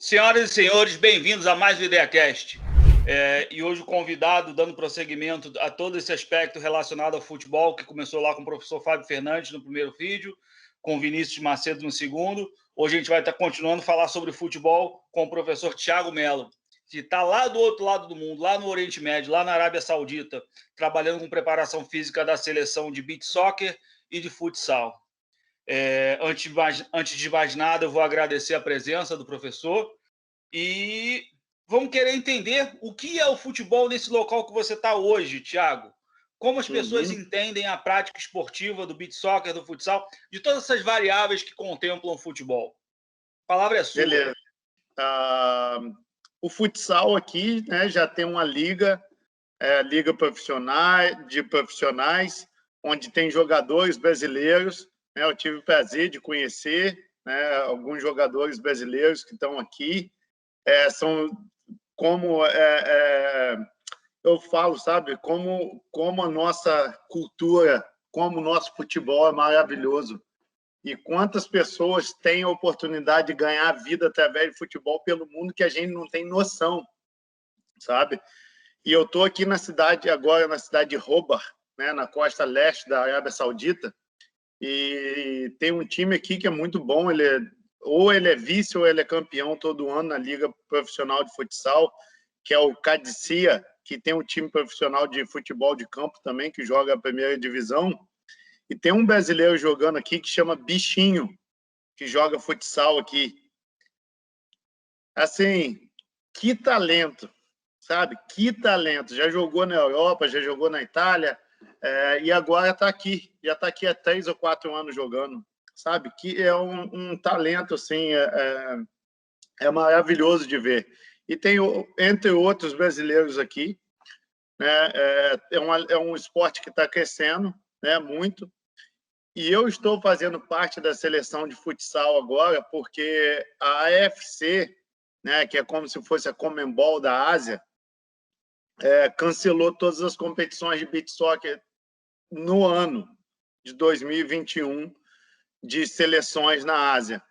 Senhoras e senhores, bem-vindos a mais um IdeaCast. E hoje o convidado, dando prosseguimento a todo esse aspecto relacionado ao futebol, que começou lá com o professor Fábio Fernandes no primeiro vídeo, com o Vinícius Macedo no segundo. Hoje a gente vai estar continuando a falar sobre futebol com o professor Thiago Mello, que está lá do outro lado do mundo, lá no Oriente Médio, lá na Arábia Saudita, trabalhando com preparação física da seleção de beach soccer e de futsal. Antes de mais nada, eu vou agradecer a presença do professor e vamos querer entender o que é o futebol nesse local que você está hoje, Thiago. Como as pessoas entendem a prática esportiva do beach soccer, do futsal, de todas essas variáveis que contemplam o futebol. A palavra é sua. Beleza. O futsal aqui, né, já tem uma liga, liga de profissionais, onde tem jogadores brasileiros. Né, eu tive o prazer de conhecer, né, alguns jogadores brasileiros que estão aqui. São como eu falo, sabe, como a nossa cultura, como o nosso futebol é maravilhoso. E quantas pessoas têm a oportunidade de ganhar a vida através de futebol pelo mundo que a gente não tem noção, sabe? E eu estou aqui na cidade de Hobart, né, na costa leste da Arábia Saudita, e tem um time aqui que é muito bom. Ou ele é vice ou ele é campeão todo ano na Liga Profissional de Futsal, que é o Qadisiyah, que tem um time profissional de futebol de campo também, que joga a primeira divisão. E tem um brasileiro jogando aqui que chama Bichinho, que joga futsal aqui. Assim, que talento, sabe? Que talento. Já jogou na Europa, já jogou na Itália, e agora está aqui. Já está aqui há 3 ou 4 anos jogando, sabe? Que é um talento, assim, é maravilhoso de ver. E tem, entre outros brasileiros aqui, né? É um esporte que está crescendo, né? Muito. E eu estou fazendo parte da seleção de futsal agora, porque a AFC, né, que é como se fosse a Conmebol da Ásia, cancelou todas as competições de beach soccer no ano de 2021 de seleções na Ásia.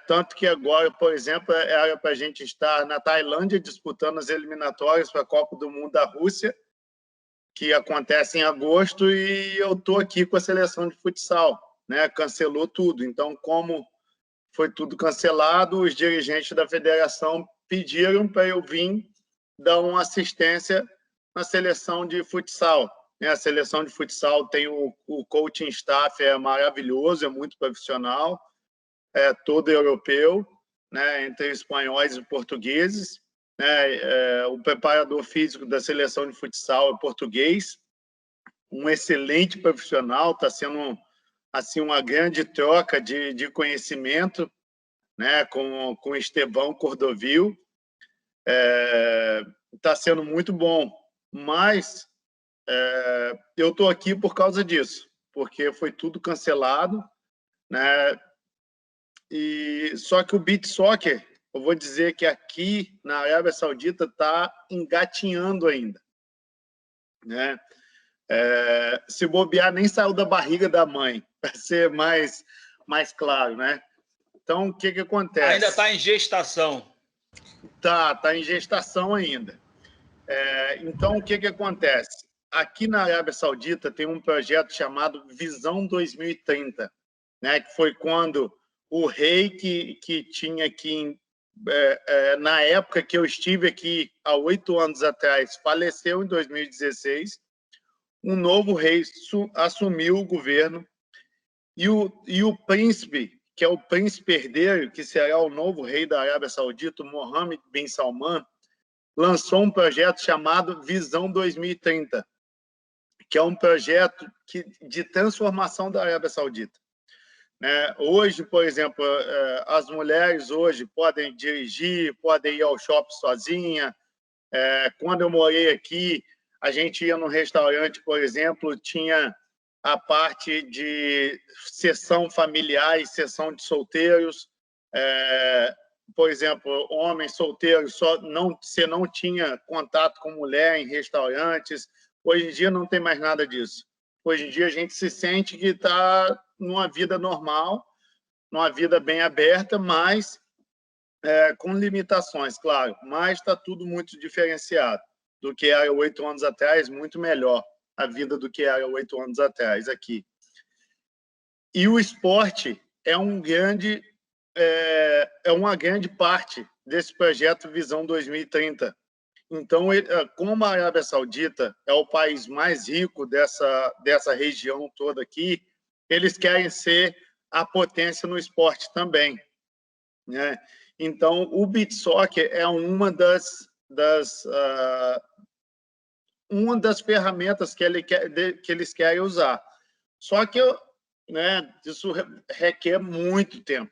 Tanto que agora, por exemplo, era para a gente estar na Tailândia disputando as eliminatórias para a Copa do Mundo da Rússia, que acontece em agosto, e eu estou aqui com a seleção de futsal, né? Cancelou tudo. Então, como foi tudo cancelado, os dirigentes da federação pediram para eu vir dar uma assistência na seleção de futsal. A seleção de futsal tem o coaching staff, é maravilhoso, é muito profissional, é todo europeu, né? Entre espanhóis e portugueses. O preparador físico da seleção de futsal é português, um excelente profissional. Está sendo assim uma grande troca de conhecimento, né, com Estevão Cordovil. Está sendo muito bom, mas eu estou aqui por causa disso, porque foi tudo cancelado, né? E só que o beach soccer, eu vou dizer que aqui na Arábia Saudita está engatinhando ainda, né? Se bobear, nem saiu da barriga da mãe, para ser mais claro, né? Então, o que acontece? Ainda está em gestação. Tá em gestação ainda. Então, o que acontece? Aqui na Arábia Saudita tem um projeto chamado Visão 2030, né? Que foi quando o rei que tinha aqui, na época que eu estive aqui, há 8 anos atrás, faleceu em 2016, um novo rei assumiu o governo, e o príncipe, que é o príncipe herdeiro, que será o novo rei da Arábia Saudita, Mohammed bin Salman, lançou um projeto chamado Visão 2030, que é um projeto de transformação da Arábia Saudita. Hoje, por exemplo, as mulheres hoje podem dirigir, podem ir ao shopping sozinha. Quando eu morei aqui, a gente ia num restaurante, por exemplo, tinha a parte de sessão familiar e sessão de solteiros. Por exemplo, homens solteiros, você não tinha contato com mulher em restaurantes. Hoje em dia não tem mais nada disso. Hoje em dia a gente se sente que está numa vida normal, numa vida bem aberta, mas com limitações, claro, mas está tudo muito diferenciado do que era 8 anos atrás, muito melhor a vida do que era 8 anos atrás aqui. E o esporte é uma grande parte desse projeto Visão 2030. Então, como a Arábia Saudita é o país mais rico dessa região toda aqui, eles querem ser a potência no esporte também, né? Então, o beach soccer é uma das ferramentas que eles querem usar. Só que isso requer muito tempo,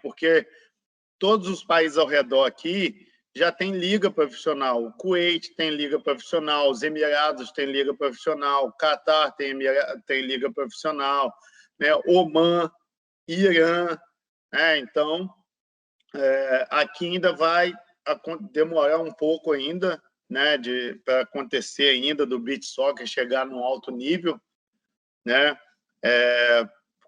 porque todos os países ao redor aqui já tem liga profissional. O Kuwait tem liga profissional, os Emirados têm liga profissional, Catar tem liga profissional, né? Omã, Irã, né? Então, aqui ainda vai demorar um pouco ainda, né, para acontecer ainda do beach soccer chegar num alto nível, né?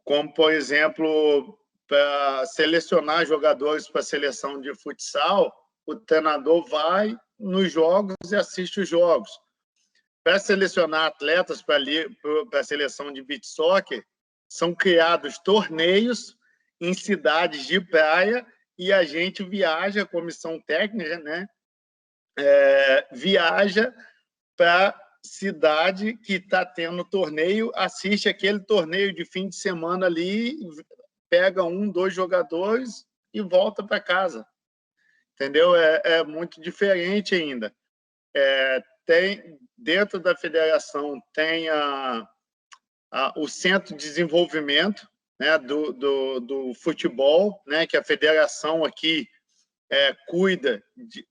Como, por exemplo, para selecionar jogadores para a seleção de futsal, o treinador vai nos jogos e assiste os jogos. Para selecionar atletas para a seleção de beach soccer, são criados torneios em cidades de praia e a gente viaja, a comissão técnica, né? Viaja para cidade que está tendo torneio, assiste aquele torneio de fim de semana ali, pega 1, 2 jogadores e volta para casa. Entendeu? É muito diferente ainda. Dentro da federação tem o Centro de Desenvolvimento, né, do futebol, né, que a federação aqui cuida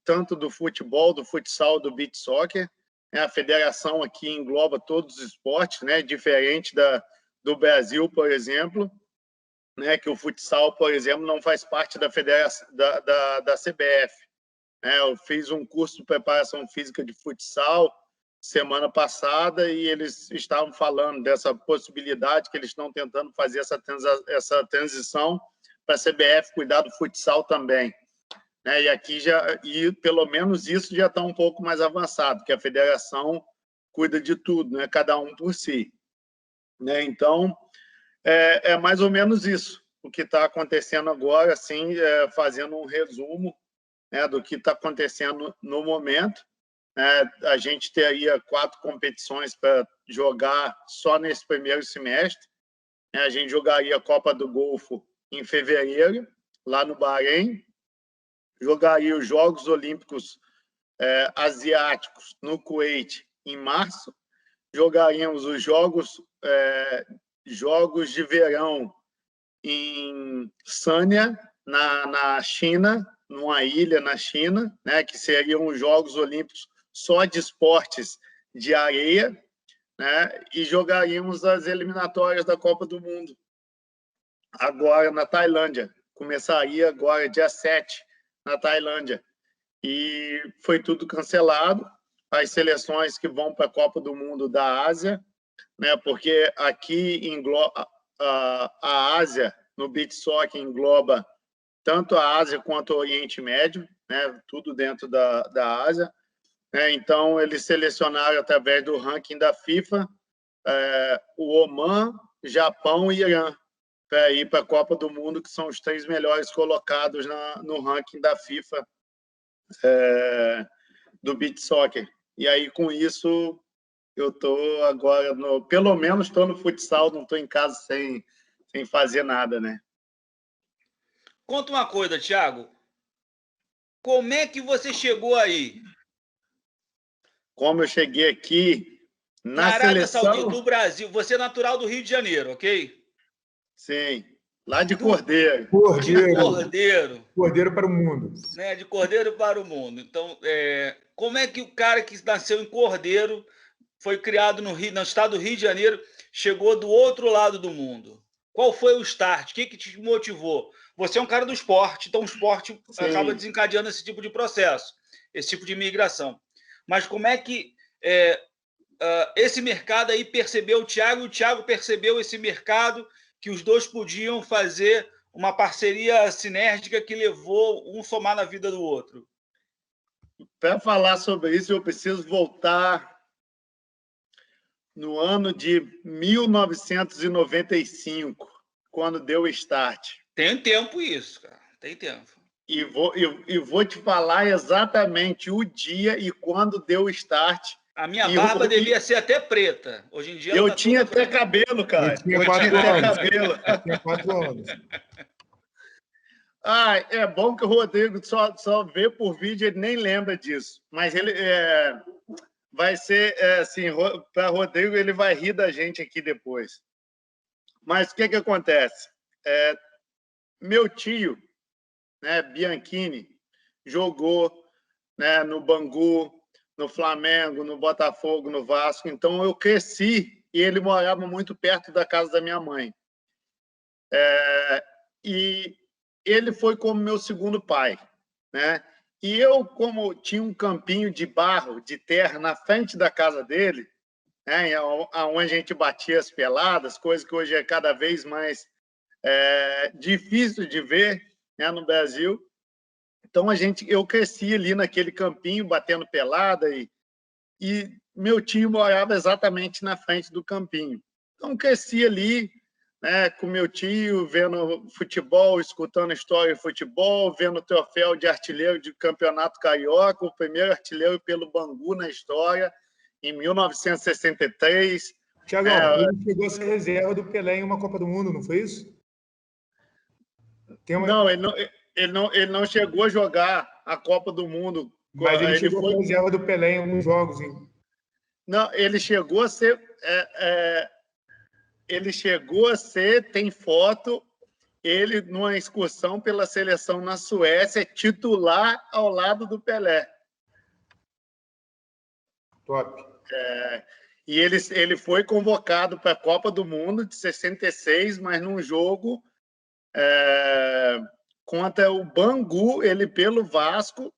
tanto do futebol, do futsal, do beach soccer. A federação aqui engloba todos os esportes, né, diferente do Brasil, por exemplo, né, que o futsal, por exemplo, não faz parte da federação da CBF. Eu fiz um curso de preparação física de futsal semana passada e eles estavam falando dessa possibilidade que eles estão tentando fazer essa transição para a CBF cuidar do futsal também. E aqui pelo menos isso já está um pouco mais avançado, que a federação cuida de tudo, né? Cada um por si. Então, é mais ou menos isso o que está acontecendo agora, assim, fazendo um resumo, né, do que está acontecendo no momento. A gente teria 4 competições para jogar só nesse primeiro semestre. A gente jogaria a Copa do Golfo em fevereiro, lá no Bahrein. Jogaria os Jogos Olímpicos Asiáticos no Kuwait em março. Jogaríamos os Jogos de Verão em Sanya, na China, numa ilha na China, né, que seriam os Jogos Olímpicos só de esportes de areia, né, e jogaríamos as eliminatórias da Copa do Mundo agora na Tailândia. Começaria agora dia 7 na Tailândia. E foi tudo cancelado. As seleções que vão para a Copa do Mundo da Ásia, né, porque aqui engloba a Ásia, no beach soccer engloba tanto a Ásia quanto o Oriente Médio, né, tudo dentro da Ásia. Então, eles selecionaram, através do ranking da FIFA, o Omã, Japão e Irã, para ir para a Copa do Mundo, que são os 3 melhores colocados no ranking da FIFA do beach soccer. E aí, com isso, eu estou agora, pelo menos estou no futsal, não estou em casa sem fazer nada, né? Conta uma coisa, Thiago. Como é que você chegou aí? Como eu cheguei aqui na Arábia Saudita, do Brasil. Você é natural do Rio de Janeiro, ok? Sim, lá de Cordeiro. Cordeiro para o mundo. Né? De Cordeiro para o mundo. Então, como é que o cara que nasceu em Cordeiro, foi criado no estado do Rio de Janeiro, chegou do outro lado do mundo? Qual foi o start? O que te motivou? Você é um cara do esporte, então o esporte acaba desencadeando esse tipo de processo, esse tipo de migração. Mas como é que esse mercado aí percebeu o Thiago percebeu esse mercado, que os dois podiam fazer uma parceria sinérgica que levou um somar na vida do outro? Para falar sobre isso, eu preciso voltar no ano de 1995, quando deu o start. Tem tempo isso, cara. Tem tempo. E vou te falar exatamente o dia e quando deu o start. A minha barba devia ser até preta. Hoje em dia eu tinha até cabelo, cara. Eu tinha até cabelo. Eu tinha 4 anos. É bom que o Rodrigo só vê por vídeo, ele nem lembra disso. Mas ele vai ser assim, para Rodrigo, ele vai rir da gente aqui depois. Mas o que acontece? Meu tio, né, Bianchini, jogou, né, no Bangu, no Flamengo, no Botafogo, no Vasco. Então, eu cresci e ele morava muito perto da casa da minha mãe. E ele foi como meu segundo pai, né? E eu, como tinha um campinho de barro, de terra, na frente da casa dele, né, onde a gente batia as peladas, coisa que hoje é cada vez mais difícil de ver, né, no Brasil. Então, eu cresci ali naquele campinho, batendo pelada, e meu tio morava exatamente na frente do campinho. Então, cresci ali, né, com meu tio, vendo futebol, escutando história de futebol, vendo o troféu de artilheiro de campeonato carioca, o primeiro artilheiro pelo Bangu na história, em 1963. Thiago, ele chegou a ser reserva do Pelé em uma Copa do Mundo, não foi isso? Não, ele não chegou a jogar a Copa do Mundo. Mas ele chegou a ser reserva do Pelé em alguns jogos. Hein? Não, ele chegou a ser... Ele chegou a ser, tem foto, ele numa excursão pela seleção na Suécia, titular ao lado do Pelé. Top. E ele foi convocado para a Copa do Mundo de 66, mas num jogo contra o Bangu, ele pelo Vasco,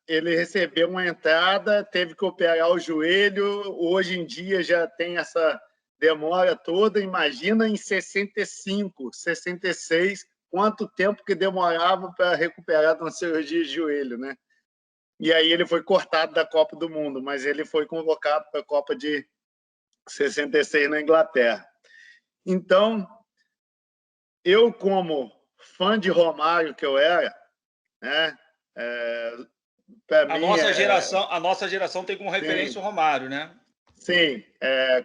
ele recebeu uma entrada, teve que operar o joelho, hoje em dia já tem essa demora toda. Imagina em 65, 66, quanto tempo que demorava para recuperar de uma cirurgia de joelho, né? E aí ele foi cortado da Copa do Mundo, mas ele foi convocado para a Copa de 66 na Inglaterra. Então, eu, como fã de Romário que eu era, né? A nossa geração tem como referência o Romário, né? Sim,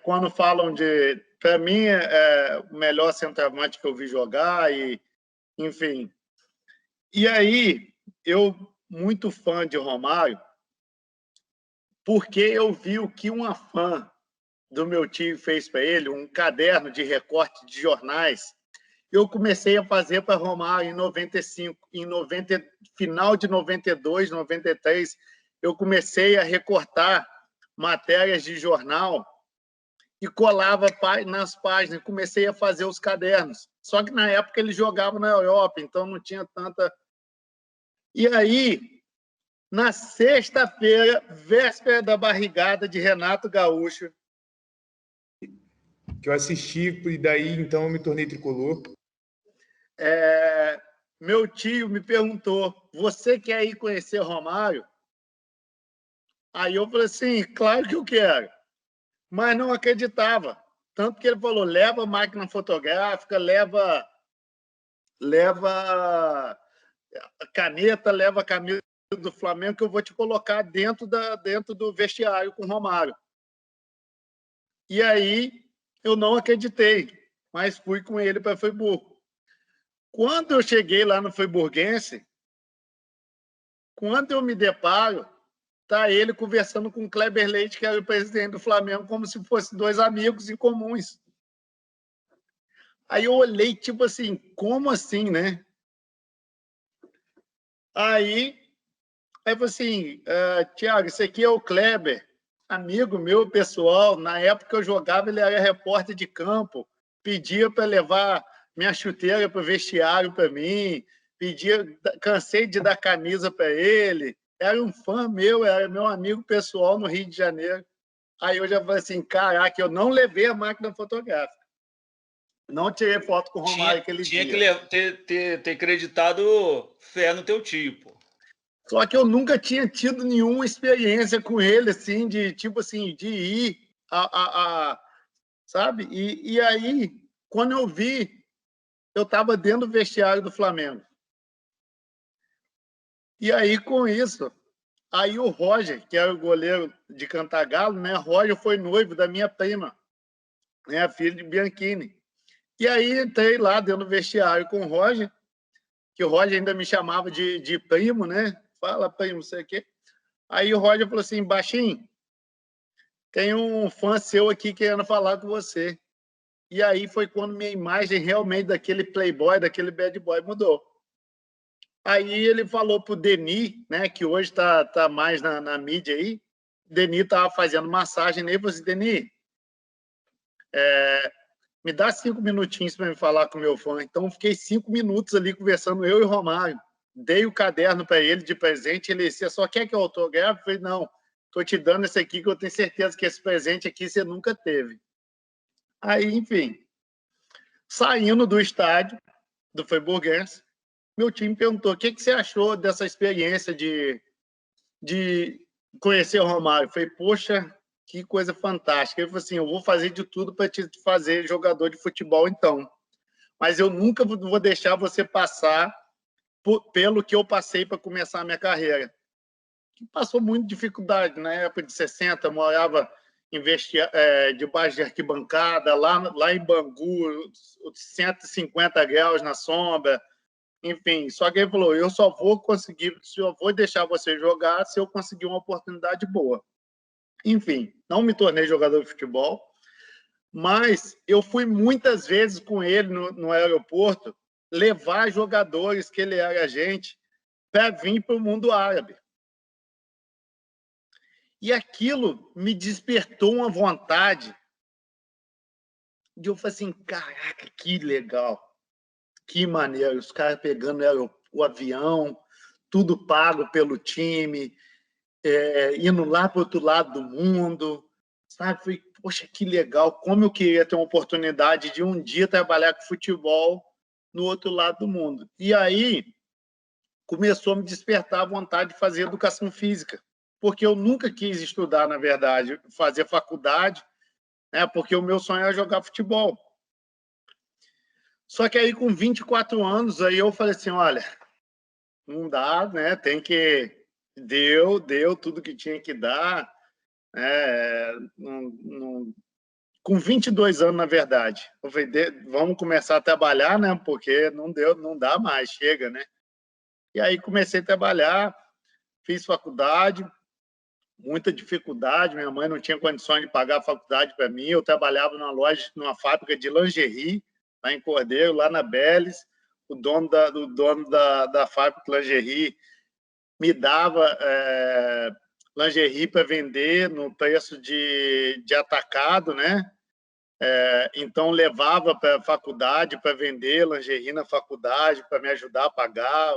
quando falam de... Para mim, é o melhor centroavante que eu vi jogar, enfim. E aí, eu, muito fã de Romário, porque eu vi o que uma fã do meu tio fez para ele, um caderno de recorte de jornais. Eu comecei a fazer para Romário em 95, final de 92, 93, eu comecei a recortar matérias de jornal e colava nas páginas, comecei a fazer os cadernos. Só que na época ele jogava na Europa, então não tinha tanta... E aí, na sexta-feira, véspera da barrigada de Renato Gaúcho, que eu assisti, e daí então eu me tornei tricolor. Meu tio me perguntou: você quer ir conhecer Romário? Aí eu falei assim: claro que eu quero. Mas não acreditava. Tanto que ele falou: leva máquina fotográfica, leva caneta, leva a camisa do Flamengo, que eu vou te colocar dentro do vestiário com o Romário. E aí eu não acreditei, mas fui com ele para Friburgo. Quando eu cheguei lá no Friburguense, quando eu me deparo, tá ele conversando com o Kleber Leite, que era o presidente do Flamengo, como se fossem dois amigos em comuns. Aí eu olhei, tipo assim, como assim, né? Aí eu falei assim: Thiago, esse aqui é o Kleber, amigo meu, pessoal. Na época eu jogava, ele era repórter de campo, pedia para levar minha chuteira para o vestiário para mim, cansei de dar camisa para ele. Era um fã meu, era meu amigo pessoal no Rio de Janeiro. Aí eu já falei assim: caraca, eu não levei a máquina fotográfica. Não tirei foto com o Romário aquele dia. Tinha que ter acreditado fé no teu tio, pô. Só que eu nunca tinha tido nenhuma experiência com ele, assim, de tipo assim, de ir sabe? E aí, quando eu vi, eu estava dentro do vestiário do Flamengo. E aí, com isso, aí o Roger, que era o goleiro de Cantagalo, né? Roger foi noivo da minha prima, né? A filha de Bianchini. E aí entrei lá dentro do vestiário com o Roger, que o Roger ainda me chamava de primo, né? Fala, primo, não sei o quê. Aí o Roger falou assim, baixinho, tem um fã seu aqui querendo falar com você. E aí foi quando minha imagem realmente daquele playboy, daquele bad boy mudou. Aí ele falou pro Denis, né, que hoje tá mais na mídia aí, Denis estava fazendo massagem nele, falou assim, Denis, me dá 5 minutinhos para me falar com o meu fã. Então, fiquei 5 minutos ali conversando, eu e o Romário. Dei o caderno para ele de presente, ele disse, só quer que eu autografe? Eu falei, não, estou te dando esse aqui, que eu tenho certeza que esse presente aqui você nunca teve. Aí, enfim, saindo do estádio, do Friburguense, meu time perguntou, o que você achou dessa experiência de conhecer o Romário? Eu falei, poxa, que coisa fantástica. Ele falou assim, eu vou fazer de tudo para te fazer jogador de futebol, então. Mas eu nunca vou deixar você passar pelo que eu passei para começar a minha carreira. Passou muita dificuldade. Na época de 60, morava debaixo de arquibancada, lá em Bangu, 150 graus na sombra. Enfim, só que ele falou, eu só vou deixar você jogar se eu conseguir uma oportunidade boa. Enfim, não me tornei jogador de futebol, mas eu fui muitas vezes com ele no aeroporto levar jogadores que ele era agente para vir para o mundo árabe. E aquilo me despertou uma vontade de eu falar assim, caraca, que legal, que maneiro, os caras pegando o avião, tudo pago pelo time, indo lá para o outro lado do mundo, sabe? Falei, poxa, que legal, como eu queria ter uma oportunidade de um dia trabalhar com futebol no outro lado do mundo. E aí começou a me despertar a vontade de fazer educação física, porque eu nunca quis estudar, na verdade, fazer faculdade, né? Porque o meu sonho era jogar futebol. Só que aí, com 24 anos, aí eu falei assim, olha, não dá, né? Tem que... Deu tudo que tinha que dar. Com 22 anos, na verdade. Eu falei, vamos começar a trabalhar, né? Porque não dá mais, chega, né? E aí comecei a trabalhar, fiz faculdade, muita dificuldade, minha mãe não tinha condições de pagar a faculdade para mim, eu trabalhava numa fábrica de lingerie, lá em Cordeiro, lá na Beles, o dono da fábrica de lingerie me dava lingerie para vender no preço de atacado, né? Então, levava para a faculdade para vender lingerie na faculdade, para me ajudar a pagar.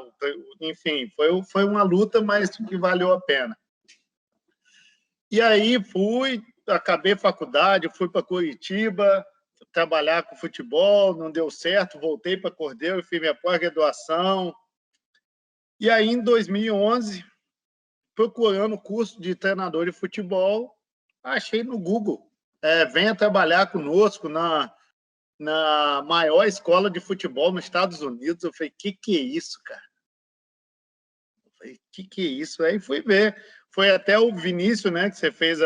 Enfim, foi uma luta, mas que valeu a pena. E aí acabei a faculdade, fui para Curitiba, trabalhar com futebol, não deu certo, voltei para Cordeiro, fiz minha pós-graduação. E aí, em 2011, procurando curso de treinador de futebol, achei no Google. Venha trabalhar conosco na maior escola de futebol nos Estados Unidos. Eu falei, que é isso, cara? Eu falei, que é isso? Aí fui ver. Foi até o Vinícius, né, que você fez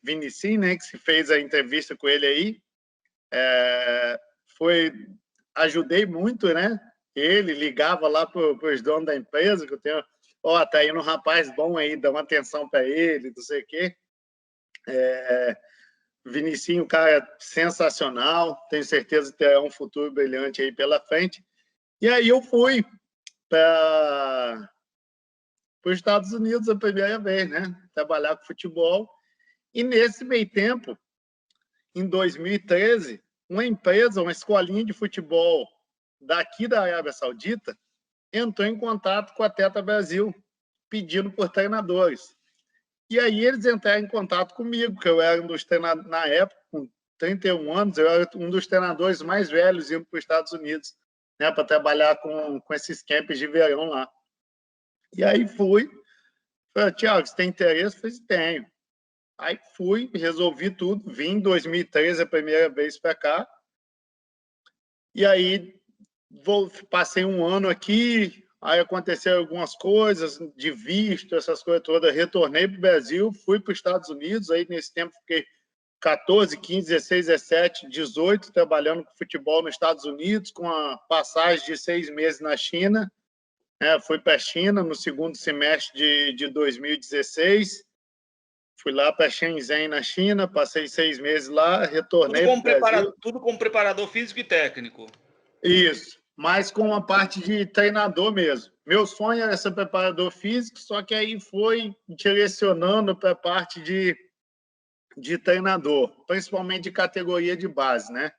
Vinicinho, né, que você fez a entrevista com ele aí. Ajudei muito, né? Ele ligava lá para os donos da empresa, que eu tenho, tá indo um rapaz bom aí, dá uma atenção para ele, não sei o quê. Vinicinho, cara sensacional, tenho certeza que terá um futuro brilhante aí pela frente. E aí eu fui para os Estados Unidos a primeira vez, né? Trabalhar com futebol. E nesse meio tempo, em 2013, uma escolinha de futebol daqui da Arábia Saudita, entrou em contato com a Teta Brasil, pedindo por treinadores. E aí eles entraram em contato comigo, que eu era um dos treinadores, na época, com 31 anos, eu era um dos treinadores mais velhos indo para os Estados Unidos, né, para trabalhar com esses camps de verão lá. E aí fui, falei, Thiago, você tem interesse? Eu falei, tenho. Aí fui, resolvi tudo, vim em 2013 a primeira vez para cá, e aí passei um ano aqui, aí aconteceram algumas coisas de visto, essas coisas todas, retornei para o Brasil, fui para os Estados Unidos, aí nesse tempo fiquei 14, 15, 16, 17, 18, trabalhando com futebol nos Estados Unidos, com a passagem de 6 meses na China. Fui para a China no segundo semestre de 2016. Fui lá para Shenzhen, na China, passei 6 meses lá, retornei para o Brasil. Tudo como preparador físico e técnico. Isso, mas com a parte de treinador mesmo. Meu sonho era ser preparador físico, só que aí foi direcionando para a parte de treinador, principalmente de categoria de base, né?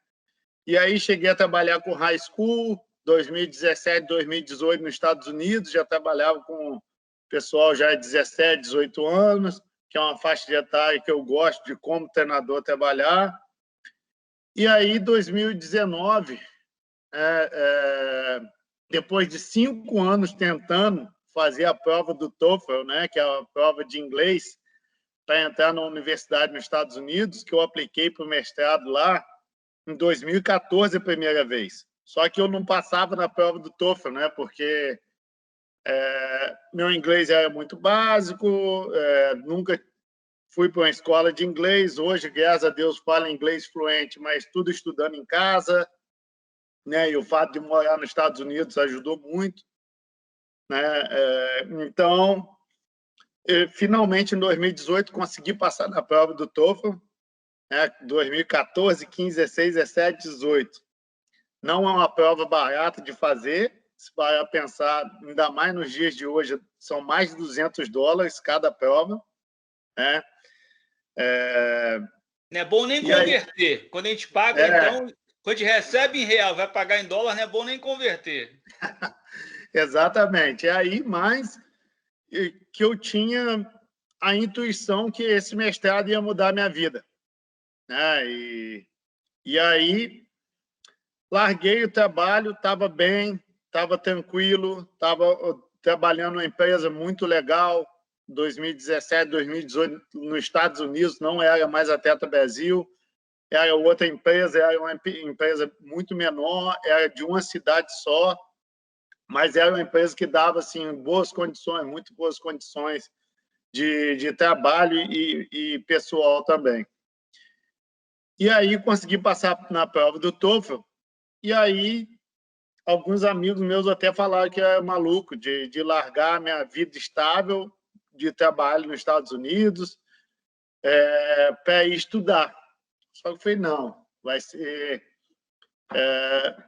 E aí cheguei a trabalhar com high school, 2017, 2018 nos Estados Unidos, já trabalhava com pessoal já de 17, 18 anos, que é uma faixa de etária que eu gosto de como treinador trabalhar. E aí, 2019, depois de 5 anos tentando fazer a prova do TOEFL, né, que é a prova de inglês, para entrar na universidade nos Estados Unidos, que eu apliquei para o mestrado lá em 2014 a primeira vez. Só que eu não passava na prova do TOEFL, né? Porque meu inglês era muito básico, nunca fui para uma escola de inglês. Hoje, graças a Deus, falo inglês fluente, mas tudo estudando em casa, né? E o fato de morar nos Estados Unidos ajudou muito, né? Então, finalmente, em 2018, consegui passar na prova do TOEFL, 2014, 15, 16, 17, 18. Não é uma prova barata de fazer, se vai pensar, ainda mais nos dias de hoje, são mais de $200 cada prova, né? Não é bom nem converter. Aí, quando a gente paga, então, quando a gente recebe em real, vai pagar em dólar, não é bom nem converter. Exatamente. É aí mais que eu tinha a intuição que esse mestrado ia mudar a minha vida, né? E aí larguei o trabalho, estava bem, estava tranquilo, estava trabalhando numa empresa muito legal. 2017, 2018, nos Estados Unidos, não era mais a Tetra Brasil, era outra empresa, era uma empresa muito menor, era de uma cidade só, mas era uma empresa que dava assim, boas condições, muito boas condições de trabalho e pessoal também. E aí consegui passar na prova do TOEFL, e aí alguns amigos meus até falaram que era maluco de largar a minha vida estável de trabalho nos Estados Unidos para ir estudar. Só que eu falei, não, vai ser...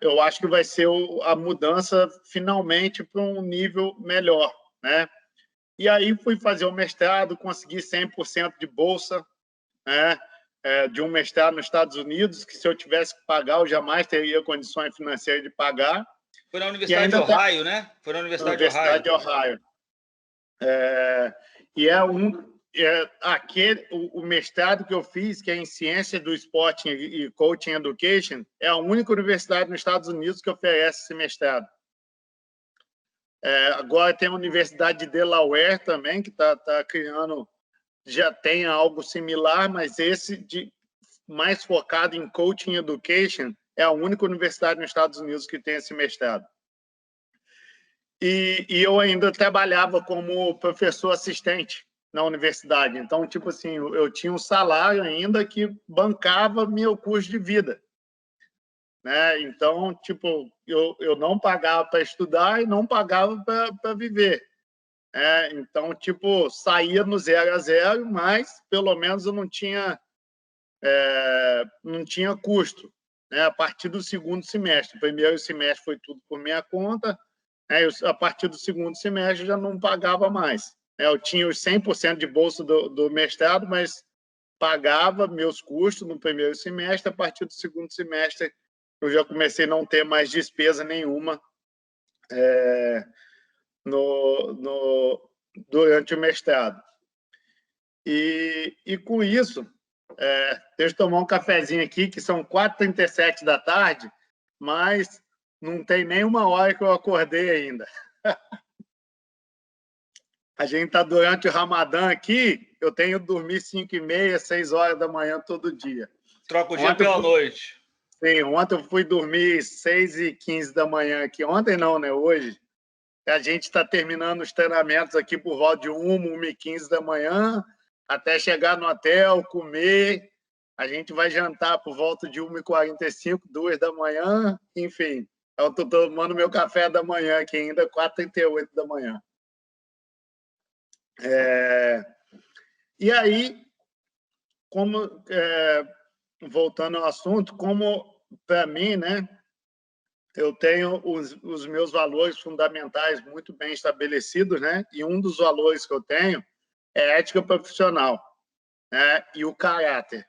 eu acho que vai ser a mudança finalmente para um nível melhor, né? E aí fui fazer o mestrado, consegui 100% de bolsa, né? De um mestrado nos Estados Unidos, que se eu tivesse que pagar, eu jamais teria condições financeiras de pagar. Foi na Universidade de Ohio, né? Foi na Universidade de Ohio. E o mestrado que eu fiz, que é em Ciência do Esporte e Coaching Education, é a única universidade nos Estados Unidos que oferece esse mestrado. Agora tem a Universidade de Delaware também, que está criando, já tem algo similar, mas esse mais focado em Coaching Education é a única universidade nos Estados Unidos que tem esse mestrado. E eu ainda trabalhava como professor assistente na universidade. Então, tipo assim, eu tinha um salário ainda que bancava meu custo de vida, né? Então, tipo, eu não pagava para estudar e não pagava para viver. Então, tipo, saía no 0 a 0, mas pelo menos eu não tinha custo, né? A partir do segundo semestre. O primeiro semestre foi tudo por minha conta. A partir do segundo semestre já não pagava mais. Eu tinha os 100% de bolsa do mestrado, mas pagava meus custos no primeiro semestre. A partir do segundo semestre, eu já comecei a não ter mais despesa nenhuma durante o mestrado. E com isso, Deixa eu tomar um cafezinho aqui, que são 4h37 da tarde, mas não tem nem 1 hora que eu acordei ainda. A gente está durante o Ramadã aqui, eu tenho que dormir 5h30, 6 horas da manhã todo dia. Troca o dia pela noite. Sim, ontem eu fui dormir 6h15 da manhã aqui. Ontem não, né? Hoje. A gente está terminando os treinamentos aqui por volta de 1h15 da manhã, até chegar no hotel, comer. A gente vai jantar por volta de 1h45, 2 da manhã. Enfim, eu estou tomando meu café da manhã aqui ainda, 4h38 da manhã. E aí, voltando ao assunto, como para mim, né, eu tenho os meus valores fundamentais muito bem estabelecidos, né, e um dos valores que eu tenho é a ética profissional, né, e o caráter.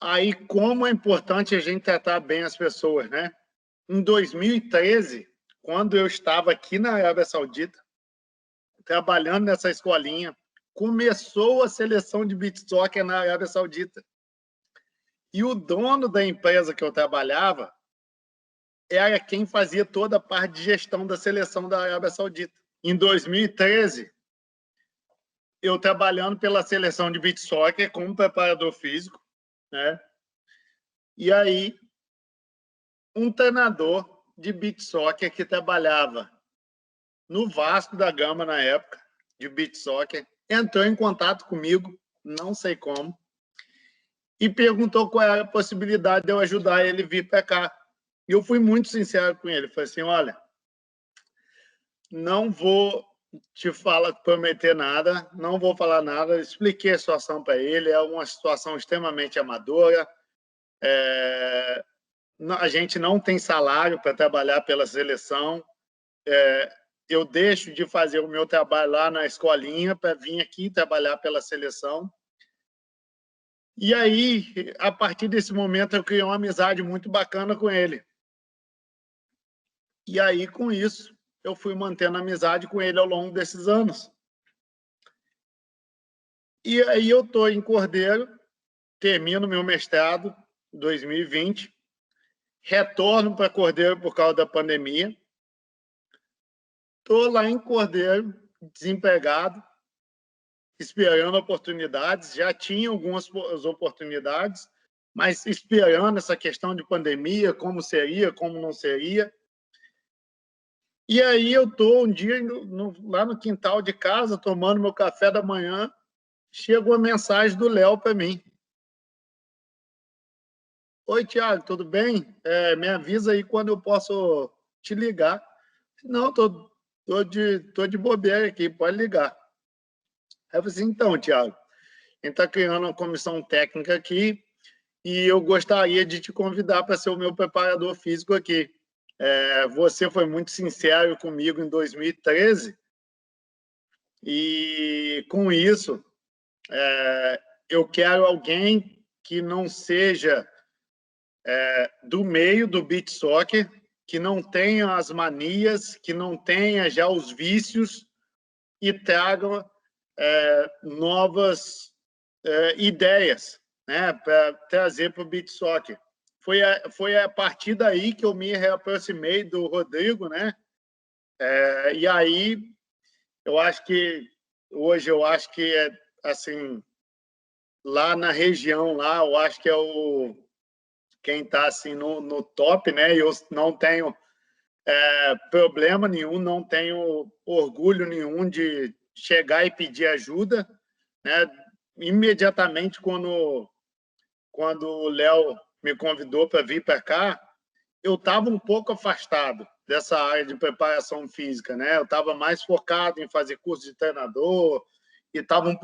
Aí, como é importante a gente tratar bem as pessoas, né? Em 2013, quando eu estava aqui na Arábia Saudita, trabalhando nessa escolinha, começou a seleção de beach soccer na Arábia Saudita. E o dono da empresa que eu trabalhava era quem fazia toda a parte de gestão da seleção da Arábia Saudita. Em 2013, eu trabalhando pela seleção de beach soccer como preparador físico, né? E aí, um treinador de beach soccer que trabalhava no Vasco da Gama na época, de beach soccer, entrou em contato comigo, não sei como, e perguntou qual era a possibilidade de eu ajudar ele a vir para cá. E eu fui muito sincero com ele. Falei assim, olha, não vou te prometer nada, não vou falar nada. Expliquei a situação para ele, é uma situação extremamente amadora. A gente não tem salário para trabalhar pela seleção. Eu deixo de fazer o meu trabalho lá na escolinha para vir aqui trabalhar pela seleção. E aí, a partir desse momento, eu criei uma amizade muito bacana com ele. E aí, com isso, eu fui mantendo amizade com ele ao longo desses anos. E aí, eu estou em Cordeiro, termino meu mestrado em 2020, retorno para Cordeiro por causa da pandemia. Estou lá em Cordeiro, desempregado, esperando oportunidades. Já tinha algumas oportunidades, mas esperando essa questão de pandemia, como seria, como não seria. E aí eu estou um dia lá no quintal de casa, tomando meu café da manhã, chega uma mensagem do Léo para mim. Oi, Thiago, tudo bem? Me avisa aí quando eu posso te ligar. Não, tô de bobeira aqui, pode ligar. Aí eu falei assim, então, Thiago, a gente está criando uma comissão técnica aqui e eu gostaria de te convidar para ser o meu preparador físico aqui. Você foi muito sincero comigo em 2013 e, com isso, eu quero alguém que não seja do meio do beach soccer, que não tenha as manias, que não tenha já os vícios e traga novas ideias, né, para trazer para o beach soccer. Foi a partir daí que eu me reaproximei do Rodrigo, né? E aí eu acho que hoje assim, lá na região lá, eu acho que quem está assim no top, né? Eu não tenho problema nenhum, não tenho orgulho nenhum de chegar e pedir ajuda, né? Imediatamente quando o Léo me convidou para vir para cá, eu estava um pouco afastado dessa área de preparação física, né? Eu estava mais focado em fazer curso de treinador e estava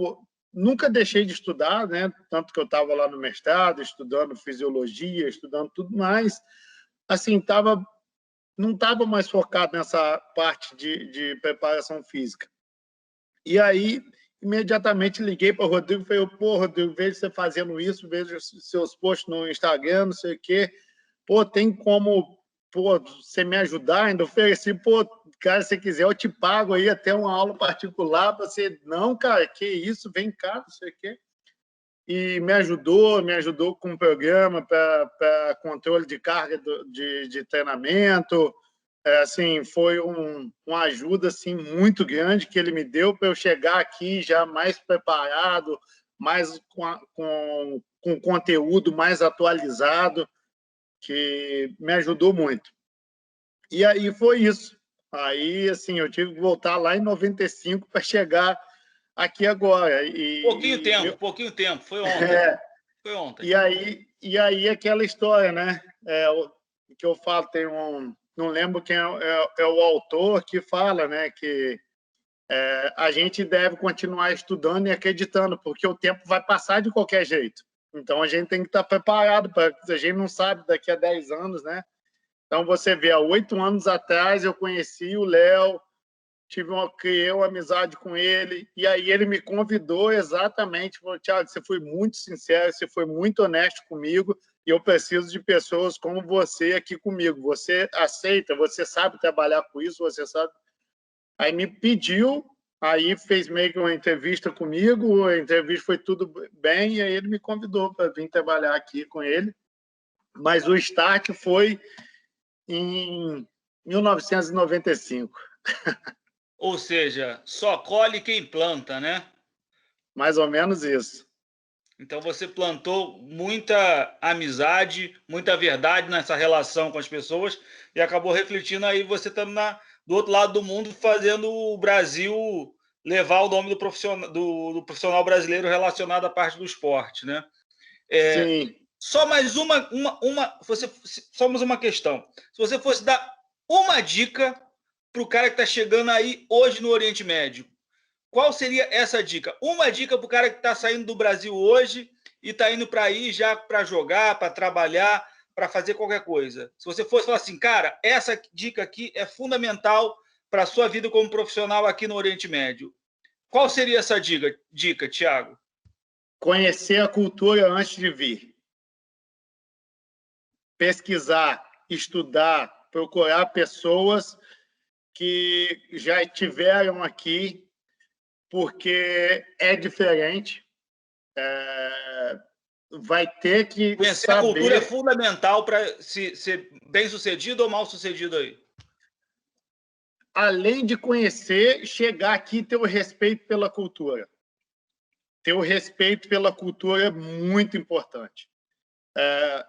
nunca deixei de estudar, né? Tanto que eu estava lá no mestrado, estudando fisiologia, estudando tudo mais, assim, não estava mais focado nessa parte de preparação física. E aí, imediatamente liguei para o Rodrigo e falei, pô, Rodrigo, vejo você fazendo isso, vejo seus posts no Instagram, não sei o quê. Pô, tem como você me ajudar? Ainda ofereci, cara, se quiser, eu te pago aí até uma aula particular para você. Não, cara, que isso, vem cá, não sei o quê. e me ajudou com o programa para controle de carga de treinamento. Assim, foi uma ajuda assim, muito grande que ele me deu para eu chegar aqui já mais preparado, mais com conteúdo mais atualizado, que me ajudou muito. E aí foi isso. Aí, assim, eu tive que voltar lá em 95 para chegar aqui agora. Pouquinho tempo. Foi ontem. Foi ontem. E aí aquela história, né? O que eu falo, tem não lembro quem é o autor que fala, né? Que a gente deve continuar estudando e acreditando, porque o tempo vai passar de qualquer jeito. Então, a gente tem que estar preparado, a gente não sabe daqui a 10 anos, né? Então, você vê, há 8 anos atrás, eu conheci o Léo, criei uma amizade com ele, e aí ele me convidou exatamente, falou, Thiago, você foi muito sincero, você foi muito honesto comigo, e eu preciso de pessoas como você aqui comigo. Você aceita, você sabe trabalhar com isso, você sabe... Aí me pediu, aí fez meio que uma entrevista comigo, a entrevista foi tudo bem, e aí ele me convidou para vir trabalhar aqui com ele. Mas o start foi em 1995. Ou seja, só colhe quem planta, né? Mais ou menos isso. Então você plantou muita amizade, muita verdade nessa relação com as pessoas e acabou refletindo aí você estando do outro lado do mundo, fazendo o Brasil levar o nome do profissional brasileiro relacionado à parte do esporte, né? Sim. Só mais só mais uma questão. Se você fosse dar uma dica para o cara que está chegando aí hoje no Oriente Médio, qual seria essa dica? Uma dica para o cara que está saindo do Brasil hoje e está indo para aí já para jogar, para trabalhar, para fazer qualquer coisa. Se você fosse falar assim, cara, essa dica aqui é fundamental para a sua vida como profissional aqui no Oriente Médio. Qual seria essa dica, Thiago? Conhecer a cultura antes de vir. Pesquisar, estudar, procurar pessoas que já estiveram aqui, porque é diferente. Vai ter que conhecer saber... a cultura é fundamental para ser bem-sucedido ou mal-sucedido aí? Além de conhecer, chegar aqui e ter o respeito pela cultura. Ter o respeito pela cultura é muito importante.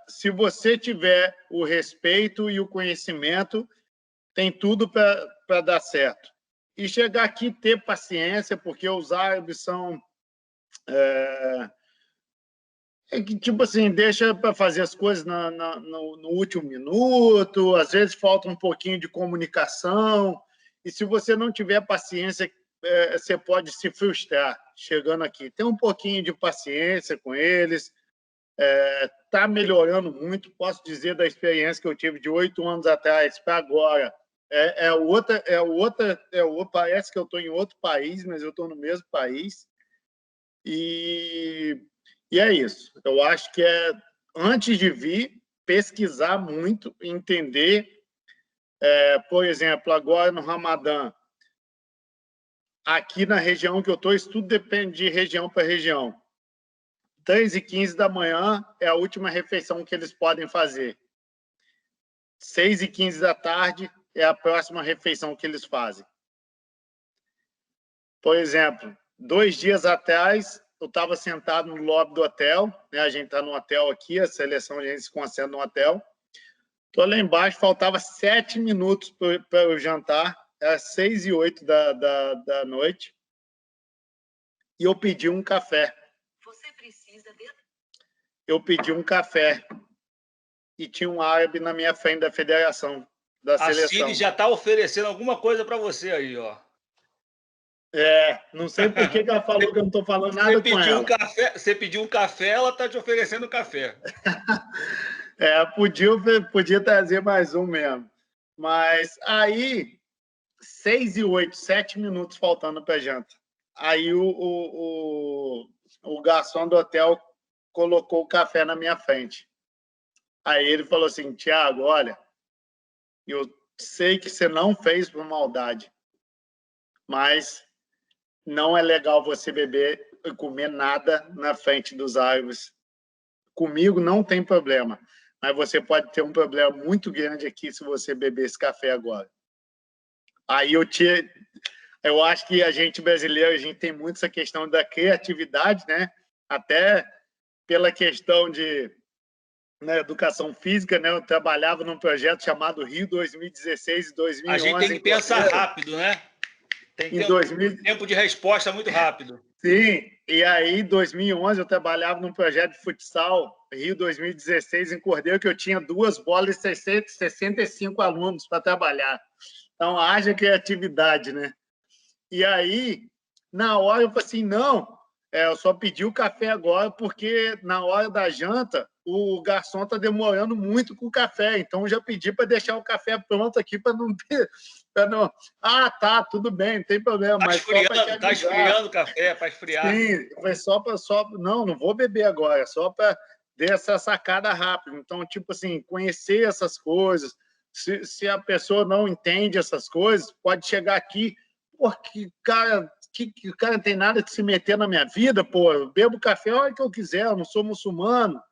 Se você tiver o respeito e o conhecimento, tem tudo para dar certo. E chegar aqui e ter paciência, porque os árabes são... que, tipo assim, deixa para fazer as coisas no último minuto, às vezes falta um pouquinho de comunicação, e se você não tiver paciência, você pode se frustrar chegando aqui. Tem um pouquinho de paciência com eles, está melhorando muito, posso dizer da experiência que eu tive de 8 anos atrás para agora. Parece que eu estou em outro país, mas eu estou no mesmo país. E é isso. Eu acho que antes de vir, pesquisar muito, entender. Por exemplo, agora no Ramadã, aqui na região que eu estou, isso tudo depende de região para região. 3h15 da manhã é a última refeição que eles podem fazer. 6h15 da tarde é a próxima refeição que eles fazem. Por exemplo, 2 dias atrás, eu estava sentado no lobby do hotel, né? A gente está no hotel aqui, a seleção a gente se concentra no hotel. Estou lá embaixo, faltava 7 minutos para o jantar, era 6h08 da noite, e eu pedi um café. Você precisa de... Eu pedi um café, e tinha um árabe na minha frente da federação, da seleção. A Cine já está oferecendo alguma coisa para você aí, ó. Não sei por que ela falou que eu não estou falando nada com ela. Você pediu um café, ela está te oferecendo café. Podia trazer mais um mesmo. Mas aí, 6h08, 7 minutos faltando para a janta. Aí o garçom do hotel colocou o café na minha frente. Aí ele falou assim, Thiago, olha, eu sei que você não fez por maldade, mas não é legal você beber comer nada na frente dos árabes. Comigo não tem problema, mas você pode ter um problema muito grande aqui se você beber esse café agora. Aí eu acho que a gente brasileiro, a gente tem muito essa questão da criatividade, né? Até pela questão na educação física, né? Eu trabalhava num projeto chamado Rio 2016 e 2011. A gente tem que pensar rápido, né? Tem que ter um tempo de resposta muito rápido. Sim, e aí em 2011 eu trabalhava num projeto de futsal, Rio 2016, em Cordeiro, que eu tinha 2 bolas e 65 alunos para trabalhar. Então, haja criatividade, né? E aí, na hora, eu falei assim, não, eu só pedi o café agora porque na hora da janta o garçom está demorando muito com o café, então eu já pedi para deixar o café pronto aqui para não ter... Ah, tá, tudo bem, não tem problema. Está esfriando o café, para esfriar. Sim, foi só. Não vou beber agora, só para ter essa sacada rápida. Então, tipo assim, conhecer essas coisas. Se a pessoa não entende essas coisas, pode chegar aqui, porque o cara não tem nada de se meter na minha vida, pô, eu bebo café a hora que eu quiser, eu não sou muçulmano.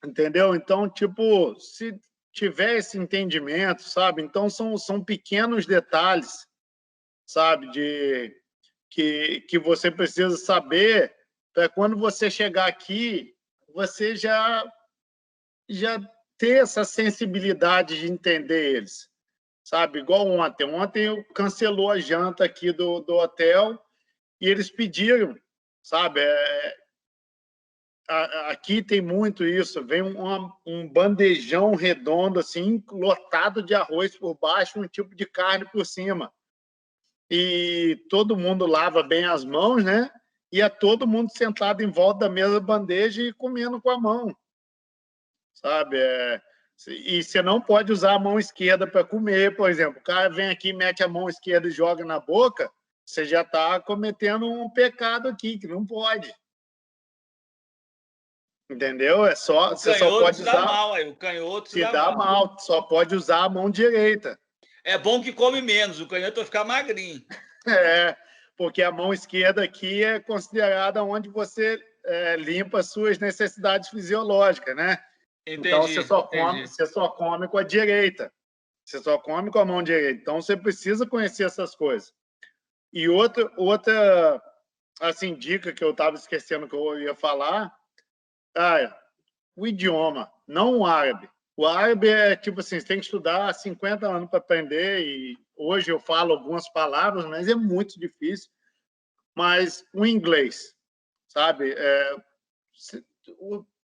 Entendeu? Então, tipo, se tiver esse entendimento, sabe? Então, são pequenos detalhes, sabe? Que você precisa saber para quando você chegar aqui, você já ter essa sensibilidade de entender eles, sabe? Igual ontem. Ontem eu cancelou a janta aqui do hotel e eles pediram, sabe? Aqui tem muito isso, vem um bandejão redondo, assim, lotado de arroz por baixo, um tipo de carne por cima. E todo mundo lava bem as mãos, né? E é todo mundo sentado em volta da mesa bandeja e comendo com a mão, sabe? E você não pode usar a mão esquerda para comer, por exemplo. O cara vem aqui, mete a mão esquerda e joga na boca, você já está cometendo um pecado aqui, que não pode. Entendeu? Você só pode usar... mal, aí. O canhoto se dá mal. Só pode usar a mão direita. É bom que come menos, o canhoto vai ficar magrinho. Porque a mão esquerda aqui é considerada onde você limpa as suas necessidades fisiológicas, né? Entendi, então você só come com a direita. Você só come com a mão direita. Então você precisa conhecer essas coisas. E outra assim, dica que eu estava esquecendo que eu ia falar, o idioma, não o árabe. O árabe é tipo assim, você tem que estudar 50 anos para aprender, e hoje eu falo algumas palavras, mas é muito difícil. Mas o inglês, sabe?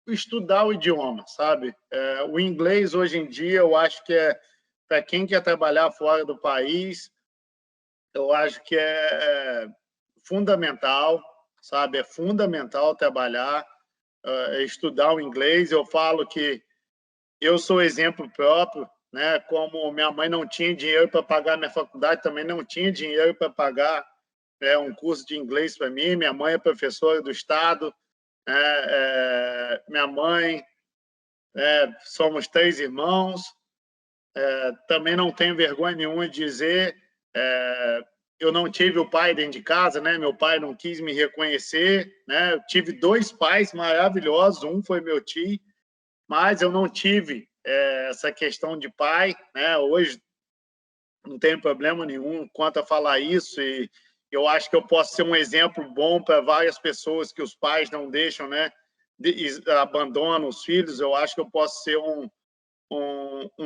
Estudar o idioma, sabe? O inglês, hoje em dia, eu acho que para quem quer trabalhar fora do país, eu acho que é fundamental, sabe? É fundamental trabalhar, estudar o inglês. Eu falo que eu sou exemplo próprio, né? Como minha mãe não tinha dinheiro para pagar minha faculdade, também não tinha dinheiro para pagar um curso de inglês para mim. Minha mãe é professora do estado, minha mãe, somos 3 irmãos. Também não tenho vergonha nenhuma de dizer, eu não tive o pai dentro de casa, né? Meu pai não quis me reconhecer, né? Eu tive 2 pais maravilhosos, um foi meu tio, mas eu não tive essa questão de pai, né? Hoje não tenho problema nenhum quanto a falar isso, e eu acho que eu posso ser um exemplo bom para várias pessoas que os pais não deixam, né? Abandonam os filhos. Eu acho que eu posso ser um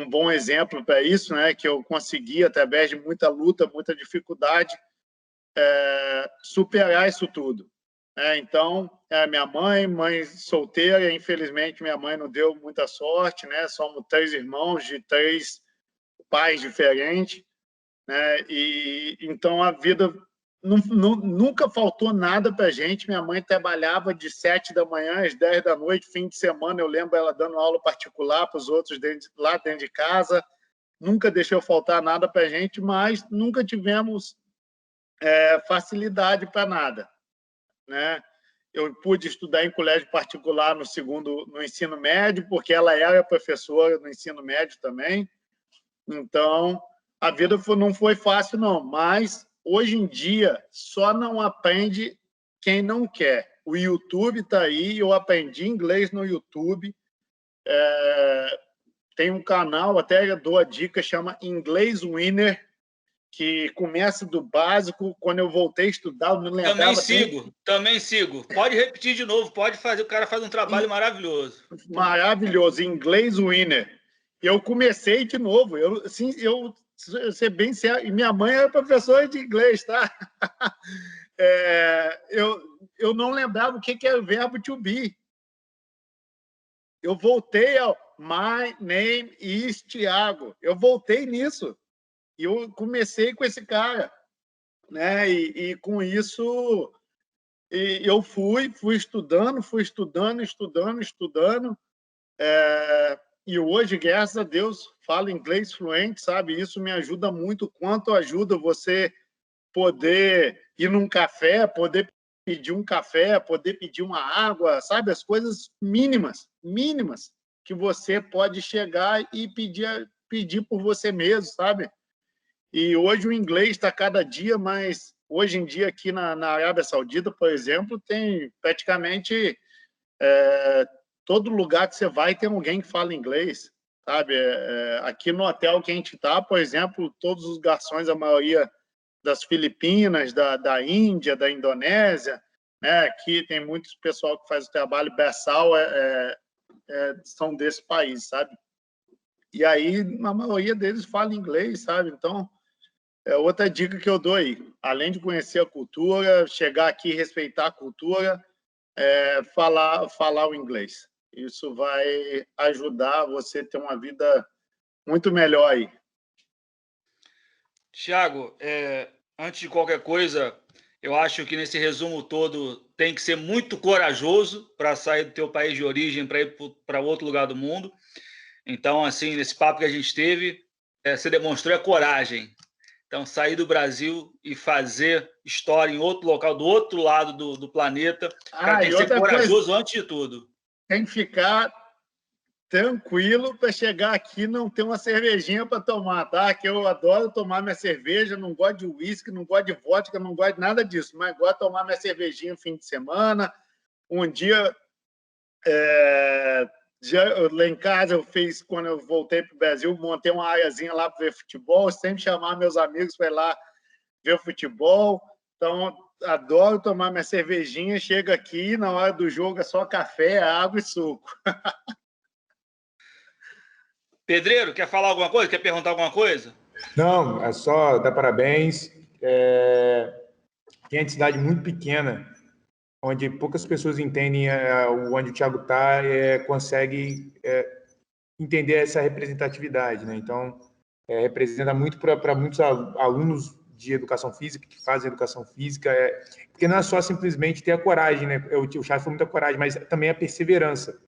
bom exemplo para isso, né? Que eu consegui, através de muita luta, muita dificuldade, superar isso tudo. Então, minha mãe solteira, infelizmente minha mãe não deu muita sorte, né? Somos 3 irmãos de 3 pais diferentes, né? E então a vida nunca faltou nada para a gente. Minha mãe trabalhava de 7 da manhã às 10 da noite, fim de semana eu lembro ela dando aula particular para os outros lá dentro de casa. Nunca deixou faltar nada para a gente, mas nunca tivemos facilidade para nada, né? Eu pude estudar em colégio particular no ensino médio, porque ela era professora no ensino médio também. Então, a vida não foi fácil, não. Mas, hoje em dia, só não aprende quem não quer. O YouTube está aí, eu aprendi inglês no YouTube. Tem um canal, até dou a dica, chama Inglês Winner, que começa do básico. Quando eu voltei a estudar, eu não lembrava... Também sigo. Pode repetir de novo, pode fazer, o cara faz um trabalho maravilhoso. Maravilhoso, Inglês Winner. Eu comecei de novo, eu ser bem sério, e minha mãe era professora de inglês, tá? Eu não lembrava o que era o verbo to be. Eu voltei ao My name is Thiago. Eu voltei nisso. E eu comecei com esse cara, né? E com isso eu fui estudando. E hoje, graças a Deus, falo inglês fluente, sabe? Isso me ajuda muito. Quanto ajuda você poder ir num café, poder pedir um café, poder pedir uma água, sabe? As coisas mínimas que você pode chegar e pedir por você mesmo, sabe? E hoje o inglês está cada dia mais... Hoje em dia, aqui na Arábia Saudita, por exemplo, tem praticamente... todo lugar que você vai tem alguém que fala inglês, sabe? Aqui no hotel que a gente está, por exemplo, todos os garçons, a maioria das Filipinas, da Índia, da Indonésia, né? Aqui tem muitos pessoal que faz o trabalho braçal, são desse país, sabe? E aí, a maioria deles fala inglês, sabe? Então, é outra dica que eu dou aí. Além de conhecer a cultura, chegar aqui e respeitar a cultura, falar o inglês. Isso vai ajudar você a ter uma vida muito melhor aí. Thiago, antes de qualquer coisa, eu acho que nesse resumo todo tem que ser muito corajoso para sair do teu país de origem para ir para outro lugar do mundo. Então, assim, nesse papo que a gente teve, você demonstrou a coragem. Então, sair do Brasil e fazer história em outro local, do outro lado do planeta, cara, tem que ser corajoso antes de tudo. Tem que ficar tranquilo para chegar aqui e não ter uma cervejinha para tomar, tá? Que eu adoro tomar minha cerveja, não gosto de uísque, não gosto de vodka, não gosto de nada disso, mas gosto de tomar minha cervejinha no fim de semana. Um dia, lá em casa, quando eu voltei para o Brasil, montei uma áreazinha lá para ver futebol, sempre chamar meus amigos para ir lá ver futebol. Então, adoro tomar minha cervejinha, chego aqui, na hora do jogo é só café, água e suco. Pedreiro, quer falar alguma coisa? Quer perguntar alguma coisa? Não, é só dar parabéns. Tem uma cidade muito pequena, onde poucas pessoas entendem onde o Thiago está, consegue entender essa representatividade, né? Então, representa muito para muitos alunos de educação física, que fazem educação física, porque não é só simplesmente ter a coragem, né? O Thiago foi muita coragem, mas também a perseverança.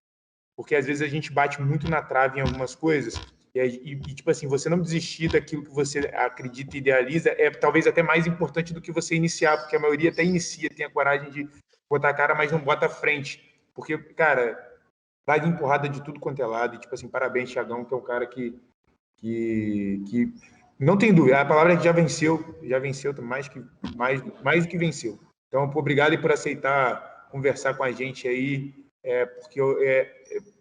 Porque às vezes a gente bate muito na trave em algumas coisas e tipo assim, você não desistir daquilo que você acredita e idealiza talvez até mais importante do que você iniciar, porque a maioria até inicia, tem a coragem de botar a cara, mas não bota a frente. Porque, cara, vai de empurrada de tudo quanto é lado. E, tipo assim, parabéns, Thiagão, que é um cara que não tem dúvida. A palavra é que já venceu mais do que venceu. Então, obrigado por aceitar conversar com a gente aí, porque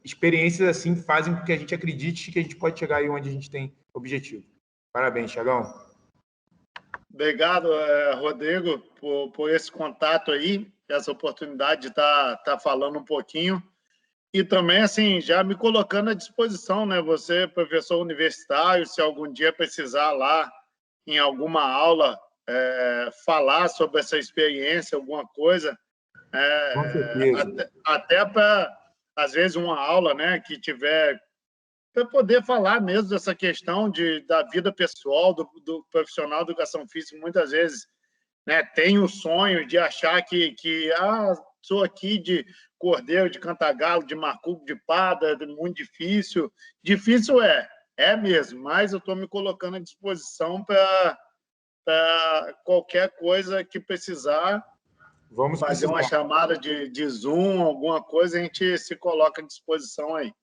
experiências assim fazem com que a gente acredite que a gente pode chegar aí onde a gente tem objetivo. Parabéns, Thiagão. Obrigado, Rodrigo, por esse contato aí, essa oportunidade de estar falando um pouquinho. E também, assim, já me colocando à disposição, né? Você, professor universitário, se algum dia precisar lá em alguma aula falar sobre essa experiência, alguma coisa, Com certeza. até para, às vezes, uma aula, né, que tiver, para poder falar mesmo dessa questão da vida pessoal do profissional de educação física, muitas vezes, né, tem o sonho de achar que sou aqui de Cordeiro, de Cantagalo, de Macuco, de Pada, muito difícil. Difícil é mesmo, mas eu estou me colocando à disposição para qualquer coisa que precisar. Vamos fazer uma chamada de Zoom, alguma coisa, a gente se coloca à disposição aí.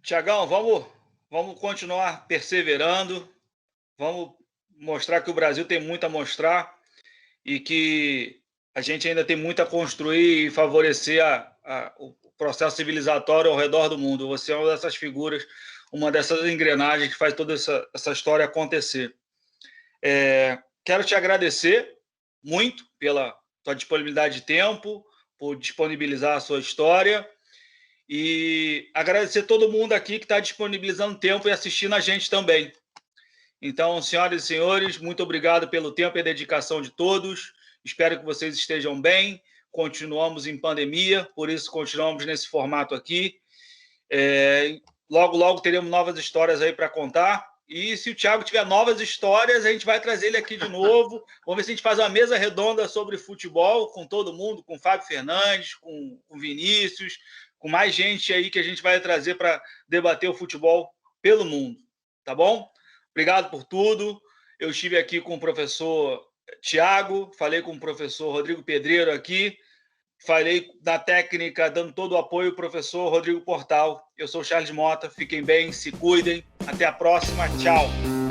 Thiagão, vamos continuar perseverando, vamos mostrar que o Brasil tem muito a mostrar e que a gente ainda tem muito a construir e favorecer o processo civilizatório ao redor do mundo. Você é uma dessas figuras, uma dessas engrenagens que faz toda essa história acontecer. Quero te agradecer muito pela tua disponibilidade de tempo, por disponibilizar a sua história, e agradecer todo mundo aqui que está disponibilizando tempo e assistindo a gente também. Então, senhoras e senhores, muito obrigado pelo tempo e a dedicação de todos. Espero que vocês estejam bem. Continuamos em pandemia, por isso continuamos nesse formato aqui. Logo, logo teremos novas histórias aí para contar. E se o Thiago tiver novas histórias, a gente vai trazer ele aqui de novo. Vamos ver se a gente faz uma mesa redonda sobre futebol com todo mundo, com o Fábio Fernandes, com o Vinícius, com mais gente aí que a gente vai trazer para debater o futebol pelo mundo. Tá bom? Obrigado por tudo. Eu estive aqui com o professor Thiago, falei com o professor Rodrigo Pedreiro aqui, falei da técnica, dando todo o apoio, o professor Rodrigo Portal. Eu sou o Charles Mota, fiquem bem, se cuidem. Até a próxima, tchau.